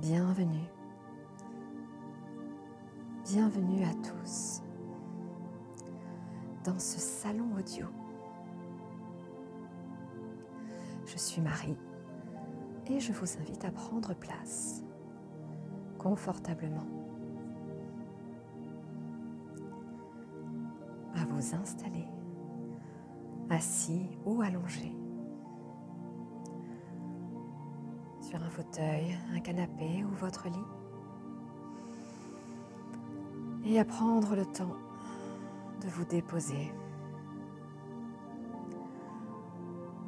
Bienvenue. Bienvenue à tous dans ce salon audio. Je suis Marie et je vous invite à prendre place confortablement, à vous installer, assis ou allongé, sur un fauteuil, un canapé ou votre lit, et à prendre le temps de vous déposer,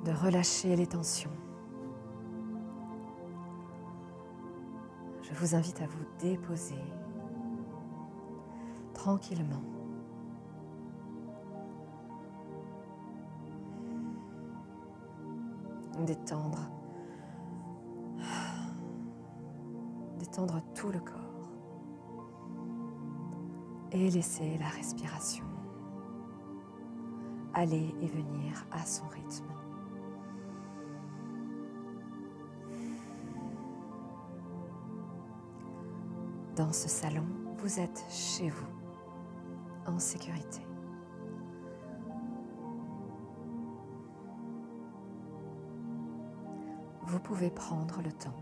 de relâcher les tensions. Je vous invite à vous déposer tranquillement. Détendre tout le corps et laisser la respiration aller et venir à son rythme. Dans ce salon, vous êtes chez vous, en sécurité. Vous pouvez prendre le temps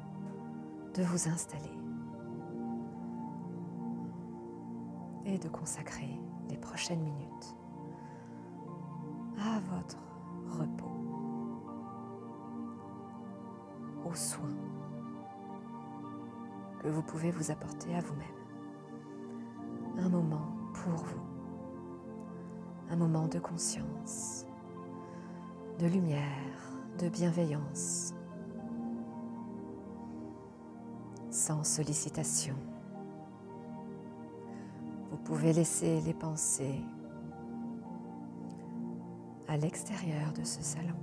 de vous installer et de consacrer les prochaines minutes à votre repos, aux soins que vous pouvez vous apporter à vous-même. Un moment pour vous, un moment de conscience, de lumière, de bienveillance, sans sollicitation. Vous pouvez laisser les pensées à l'extérieur de ce salon.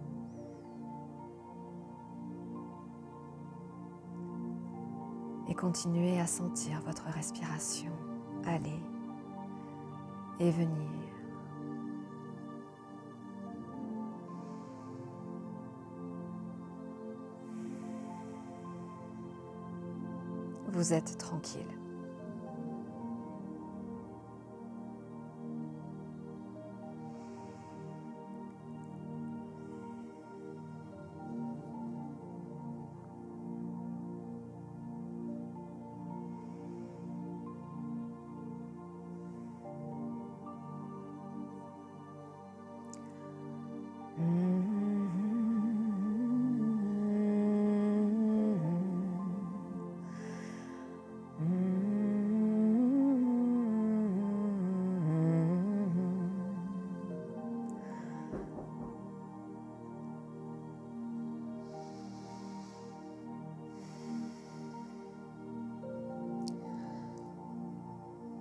Et continuez à sentir votre respiration aller et venir. Vous êtes tranquille.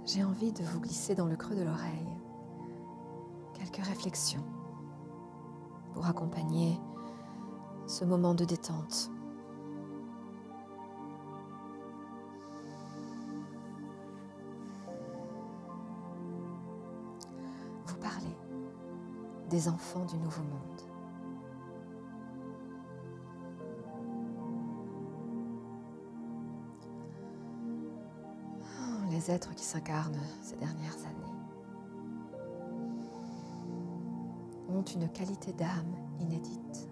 J'ai envie de vous glisser dans le creux de l'oreille quelques réflexions pour accompagner ce moment de détente. Vous parlez des enfants du Nouveau Monde. Les êtres qui s'incarnent ces dernières années ont une qualité d'âme inédite.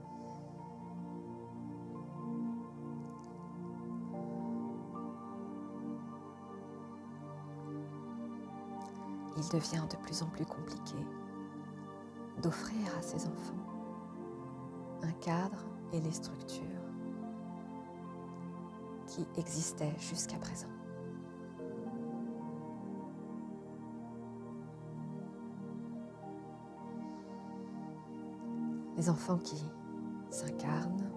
Il devient de plus en plus compliqué d'offrir à ces enfants un cadre et les structures qui existaient jusqu'à présent. Les enfants qui s'incarnent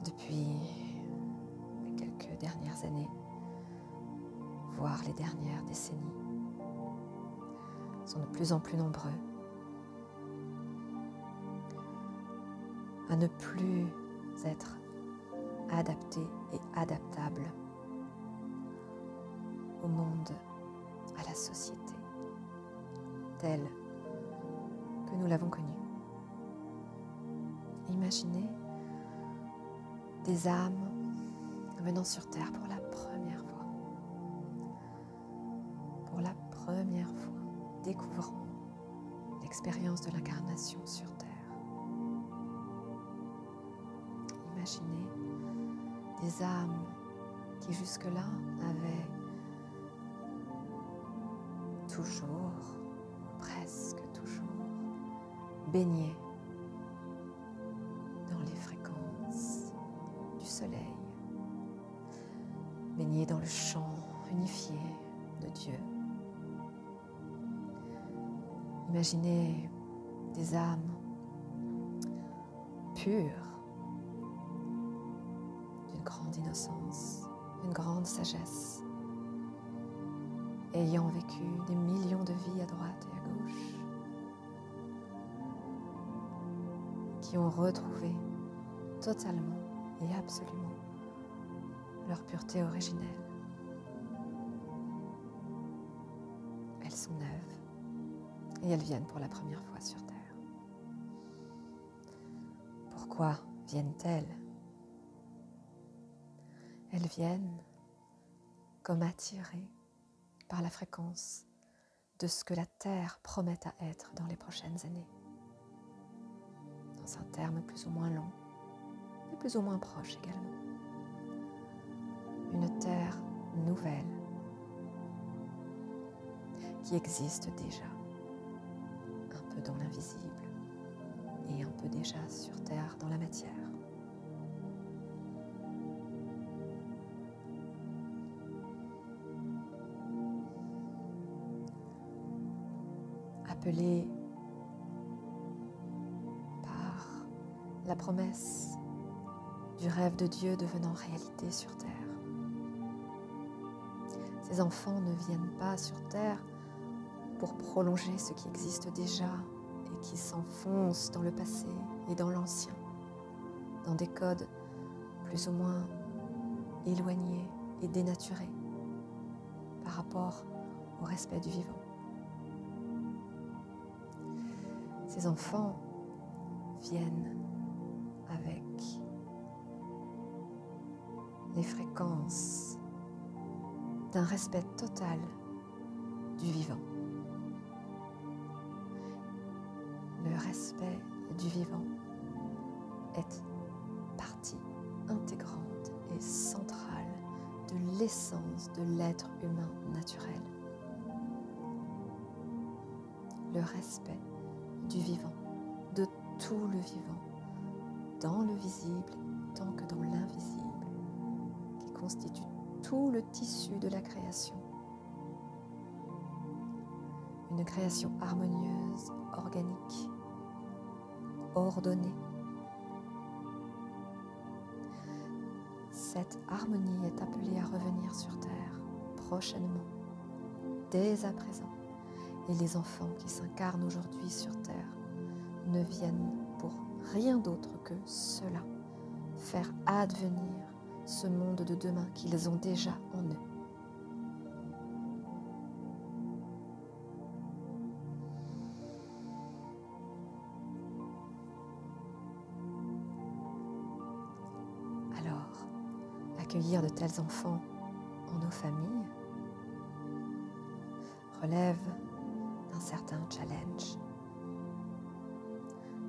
depuis les quelques dernières années, voire les dernières décennies, sont de plus en plus nombreux à ne plus être adaptés et adaptables au monde, à la société, telle que nous l'avons connue. Imaginez des âmes venant sur Terre pour la première fois. Pour la première fois, découvrant l'expérience de l'incarnation sur Terre. Imaginez des âmes qui jusque-là avaient toujours, presque toujours, baigné dans les fréquences du soleil, baigné dans le chant unifié de Dieu. Imaginez des âmes pures, d'une grande innocence, d'une grande sagesse, ayant vécu des millions de vies à droite et à gauche, qui ont retrouvé totalement et absolument leur pureté originelle. Elles sont neuves et elles viennent pour la première fois sur Terre. Pourquoi viennent-elles? Elles viennent comme attirées par la fréquence de ce que la Terre promet à être dans les prochaines années. Dans un terme plus ou moins long et plus ou moins proche également. Une Terre nouvelle qui existe déjà, un peu dans l'invisible et un peu déjà sur Terre dans la matière. Appelée par la promesse du rêve de Dieu devenant réalité sur Terre. Ces enfants ne viennent pas sur Terre pour prolonger ce qui existe déjà et qui s'enfonce dans le passé et dans l'ancien, dans des codes plus ou moins éloignés et dénaturés par rapport au respect du vivant. Ces enfants viennent avec les fréquences d'un respect total du vivant. Le respect du vivant est partie intégrante et centrale de l'essence de l'être humain naturel. Le respect du vivant, de tout le vivant, dans le visible tant que dans l'invisible, qui constitue tout le tissu de la création. Une création harmonieuse, organique, ordonnée. Cette harmonie est appelée à revenir sur Terre prochainement, dès à présent. Et les enfants qui s'incarnent aujourd'hui sur Terre ne viennent pour rien d'autre que cela, faire advenir ce monde de demain qu'ils ont déjà en eux. Alors, accueillir de tels enfants en nos familles relève d'un certain challenge.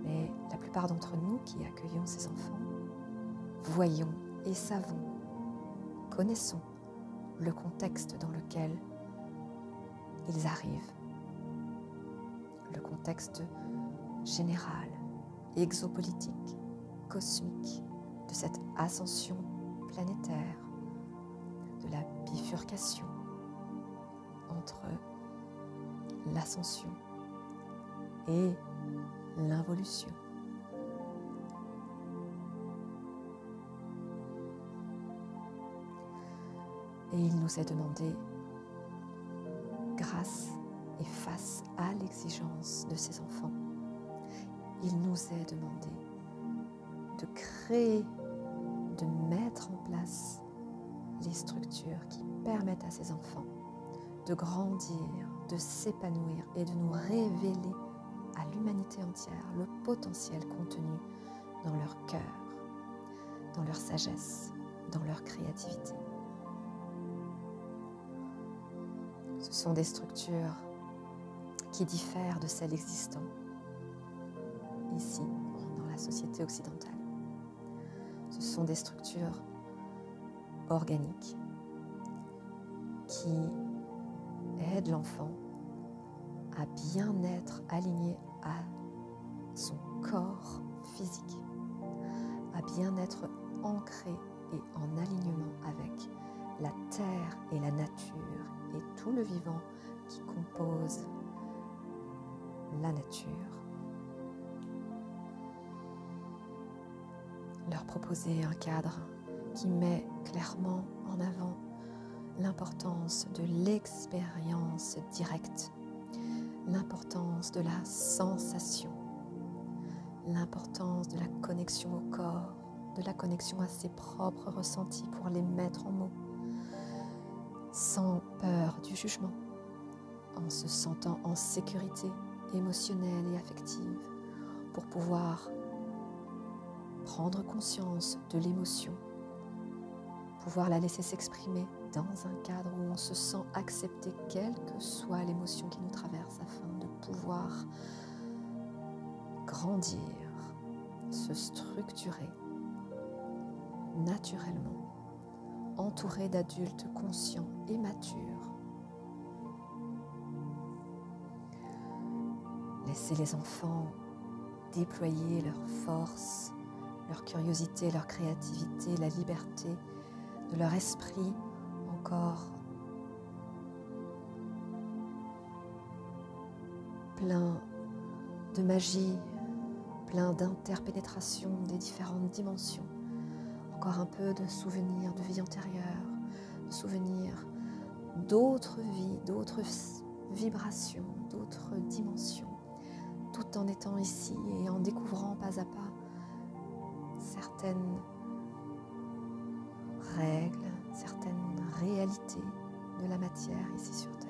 Mais la plupart d'entre nous qui accueillons ces enfants, voyons et savons, connaissons le contexte dans lequel ils arrivent. Le contexte général, exopolitique, cosmique de cette ascension planétaire, de la bifurcation entre l'ascension et l'involution. Et il nous est demandé, grâce et face à l'exigence de ces enfants, il nous est demandé de créer, de mettre en place les structures qui permettent à ces enfants de grandir, de s'épanouir et de nous révéler à l'humanité entière le potentiel contenu dans leur cœur, dans leur sagesse, dans leur créativité. Ce sont des structures qui diffèrent de celles existant ici, dans la société occidentale. Ce sont des structures organiques qui aident l'enfant à bien être aligné à son corps physique, à bien être ancré et en alignement avec la terre et la nature et tout le vivant qui compose la nature. Leur proposer un cadre qui met clairement en avant l'importance de l'expérience directe, l'importance de la sensation, l'importance de la connexion au corps, de la connexion à ses propres ressentis pour les mettre en mots, sans peur du jugement, en se sentant en sécurité émotionnelle et affective pour pouvoir prendre conscience de l'émotion, pouvoir la laisser s'exprimer dans un cadre où on se sent accepté quelle que soit l'émotion qui nous traverse afin de pouvoir grandir, se structurer naturellement, entouré d'adultes conscients et matures. Laissez les enfants déployer leur force, leur curiosité, leur créativité, la liberté de leur esprit encore plein de magie, plein d'interpénétration des différentes dimensions, encore un peu de souvenirs de vie antérieure, de souvenirs d'autres vies, d'autres vibrations, d'autres dimensions, tout en étant ici et en découvrant pas à pas certaines règles, certaines réalités de la matière ici sur Terre.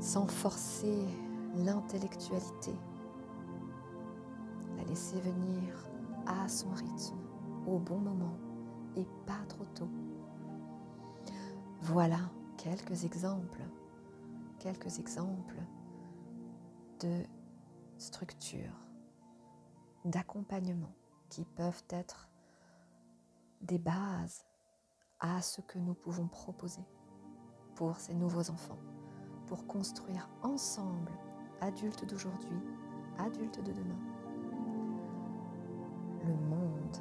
Sans forcer l'intellectualité, la laisser venir à son rythme, au bon moment et pas trop tôt. Voilà quelques exemples de structures, d'accompagnement qui peuvent être des bases à ce que nous pouvons proposer pour ces nouveaux enfants, pour construire ensemble, adultes d'aujourd'hui, adultes de demain, le monde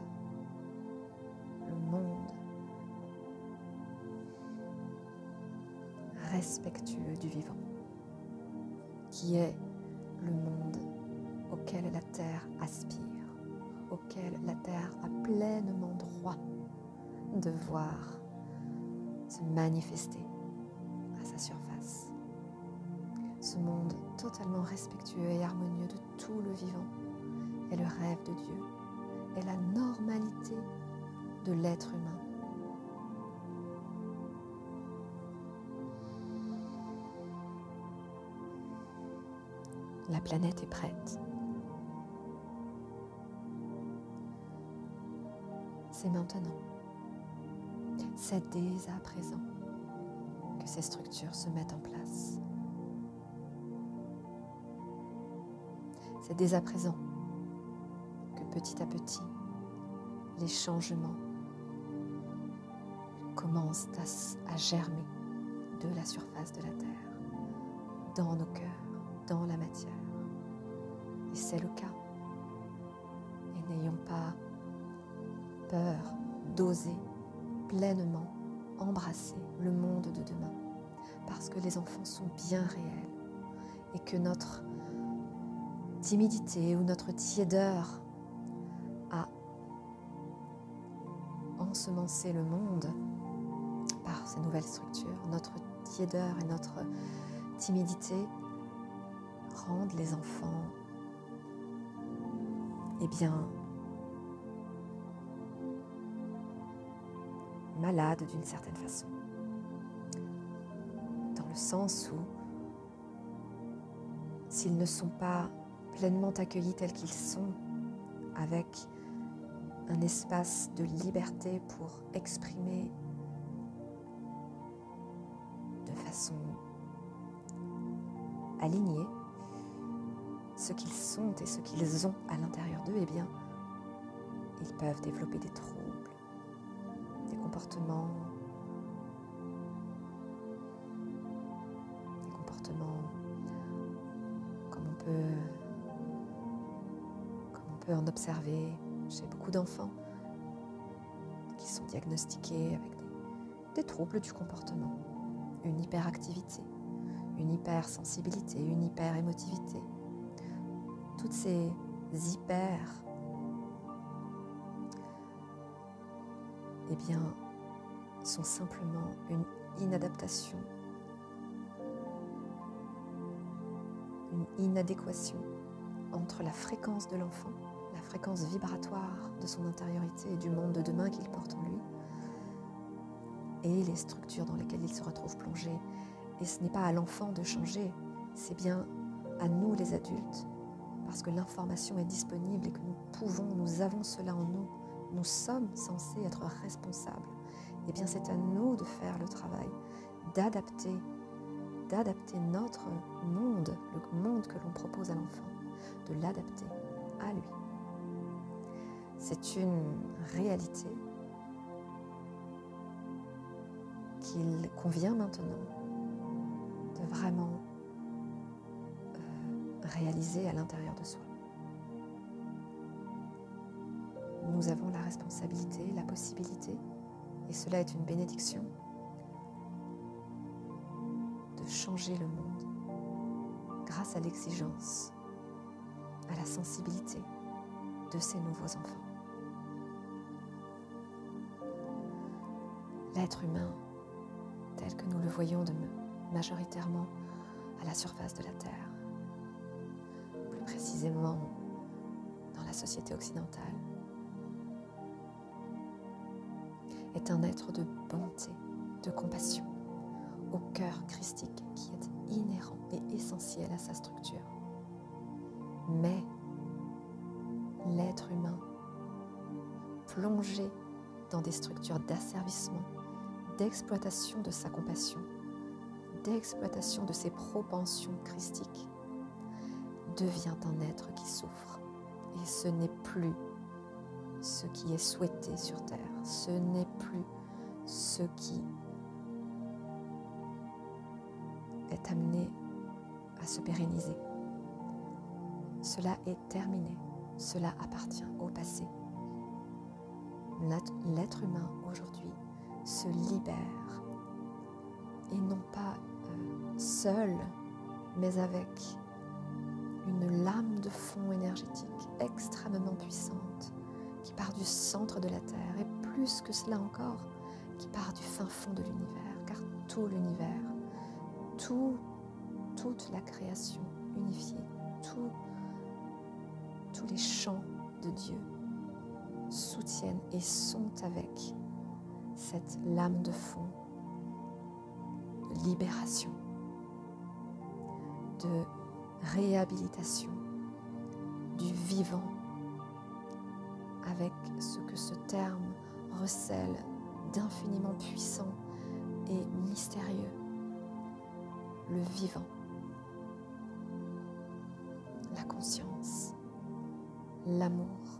respectueux du vivant, qui est le monde auquel la Terre aspire, auquel la Terre a pleinement droit de voir se manifester à sa surface. Ce monde totalement respectueux et harmonieux de tout le vivant est le rêve de Dieu, est la normalité de l'être humain. La planète est prête. C'est maintenant. C'est dès à présent que ces structures se mettent en place. C'est dès à présent que petit à petit, les changements commencent à germer de la surface de la Terre, dans nos cœurs, dans la matière. Et c'est le cas. Et n'ayons pas peur d'oser pleinement embrasser le monde de demain, parce que les enfants sont bien réels et que notre timidité ou notre tiédeur à ensemencer le monde par ces nouvelles structures, notre tiédeur et notre timidité rendent les enfants malades d'une certaine façon, dans le sens où s'ils ne sont pas pleinement accueillis tels qu'ils sont, avec un espace de liberté pour exprimer de façon alignée ce qu'ils sont et ce qu'ils ont à l'intérieur d'eux, eh bien, ils peuvent développer des troubles, des comportements comme on peut en observer chez beaucoup d'enfants qui sont diagnostiqués avec des troubles du comportement, une hyperactivité, une hypersensibilité, une hyperémotivité. Toutes ces hyper, eh bien, sont simplement une inadaptation, une inadéquation entre la fréquence de l'enfant, la fréquence vibratoire de son intériorité et du monde de demain qu'il porte en lui, et les structures dans lesquelles il se retrouve plongé. Et ce n'est pas à l'enfant de changer, c'est bien à nous les adultes, parce que l'information est disponible et que nous avons cela en nous, nous sommes censés être responsables. Eh bien, c'est à nous de faire le travail, d'adapter notre monde, le monde que l'on propose à l'enfant, de l'adapter à lui. C'est une réalité qu'il convient maintenant de vraiment réaliser à l'intérieur de soi. Nous avons la responsabilité, la possibilité, et cela est une bénédiction, de changer le monde grâce à l'exigence, à la sensibilité de ces nouveaux enfants. L'être humain, tel que nous le voyons majoritairement à la surface de la Terre, plus précisément dans la société occidentale, est un être de bonté, de compassion, au cœur christique qui est inhérent et essentiel à sa structure. Mais l'être humain, plongé dans des structures d'asservissement, d'exploitation de sa compassion, d'exploitation de ses propensions christiques, devient un être qui souffre. Et ce n'est plus ce qui est souhaité sur Terre, ce n'est plus ce qui est amené à se pérenniser. Cela est terminé, cela appartient au passé. L'être humain aujourd'hui se libère, et non pas seul, mais avec une lame de fond énergétique extrêmement puissante qui part du centre de la Terre, et plus que cela encore, qui part du fin fond de l'univers, car tout l'univers, toute la création unifiée, tous les champs de Dieu soutiennent et sont avec cette lame de fond de libération, de réhabilitation du vivant, avec ce que ce terme recèle d'infiniment puissant et mystérieux, le vivant, la conscience, l'amour.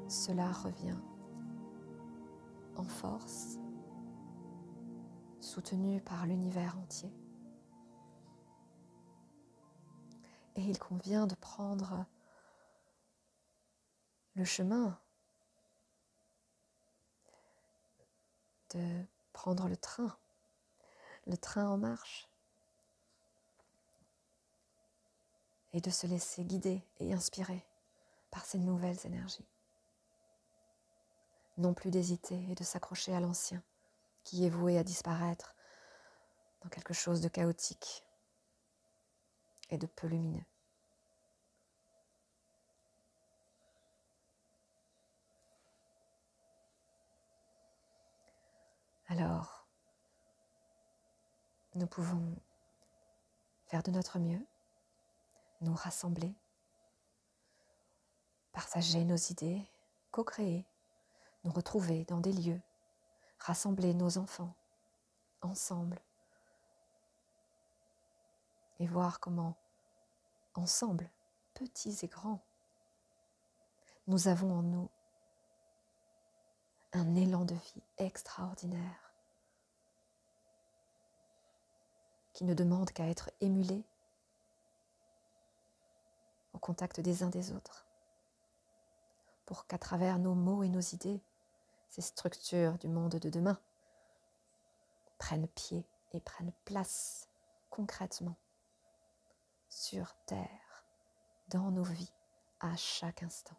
Cela revient en force, soutenu par l'univers entier. Et il convient de prendre le chemin, de prendre le train en marche, et de se laisser guider et inspirer par ces nouvelles énergies. Non plus d'hésiter et de s'accrocher à l'ancien, qui est voué à disparaître dans quelque chose de chaotique et de peu lumineux. Alors, nous pouvons faire de notre mieux, nous rassembler partager nos idées, co-créer, nous retrouver dans des lieux, rassembler nos enfants ensemble et voir comment, ensemble, petits et grands, nous avons en nous un élan de vie extraordinaire qui ne demande qu'à être émulé au contact des uns des autres pour qu'à travers nos mots et nos idées, ces structures du monde de demain prennent pied et prennent place concrètement sur Terre, dans nos vies, à chaque instant.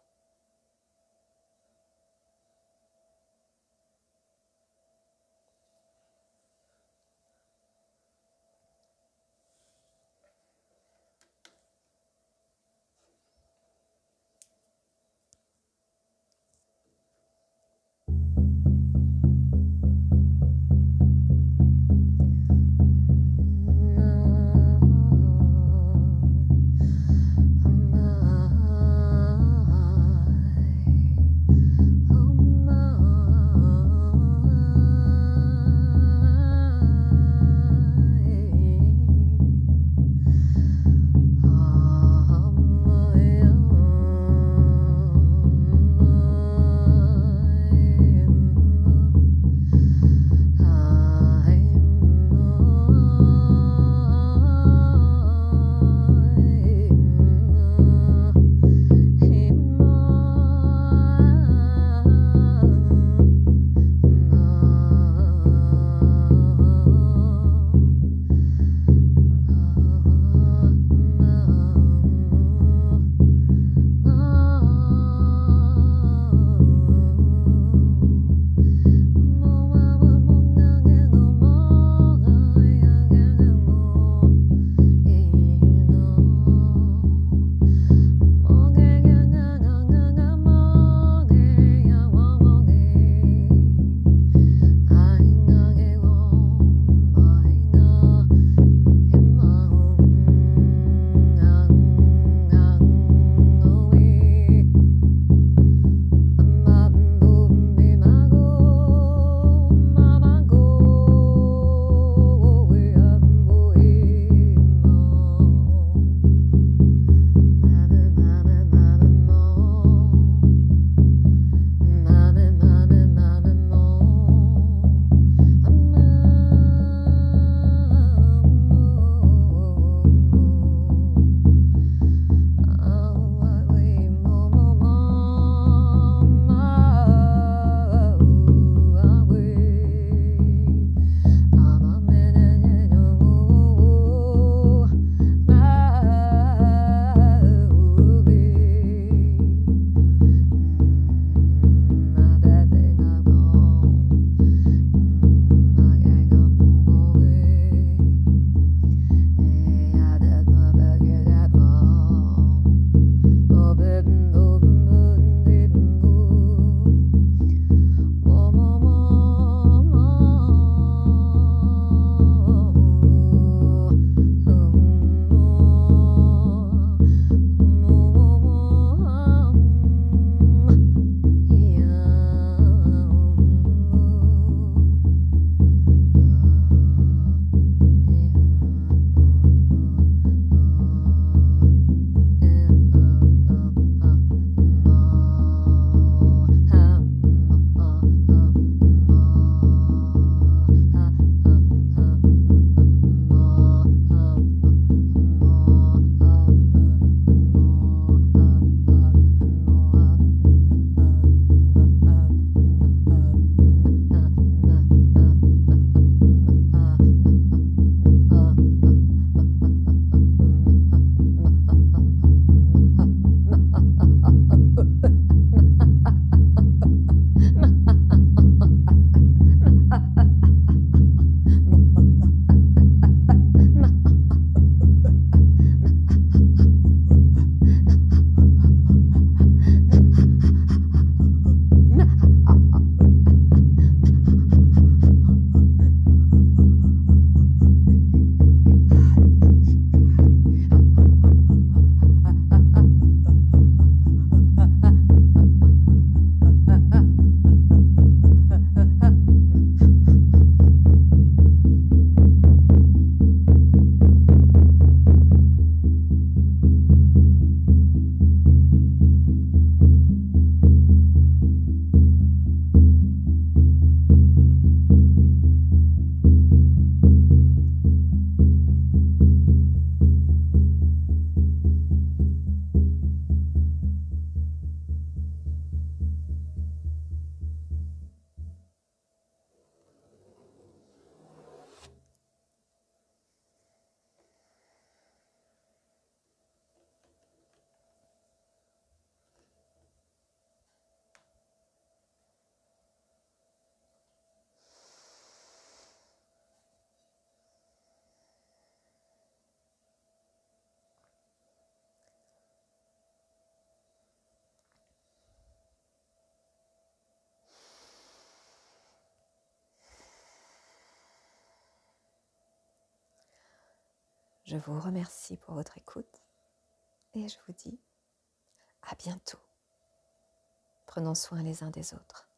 Je vous remercie pour votre écoute et je vous dis à bientôt. Prenons soin les uns des autres.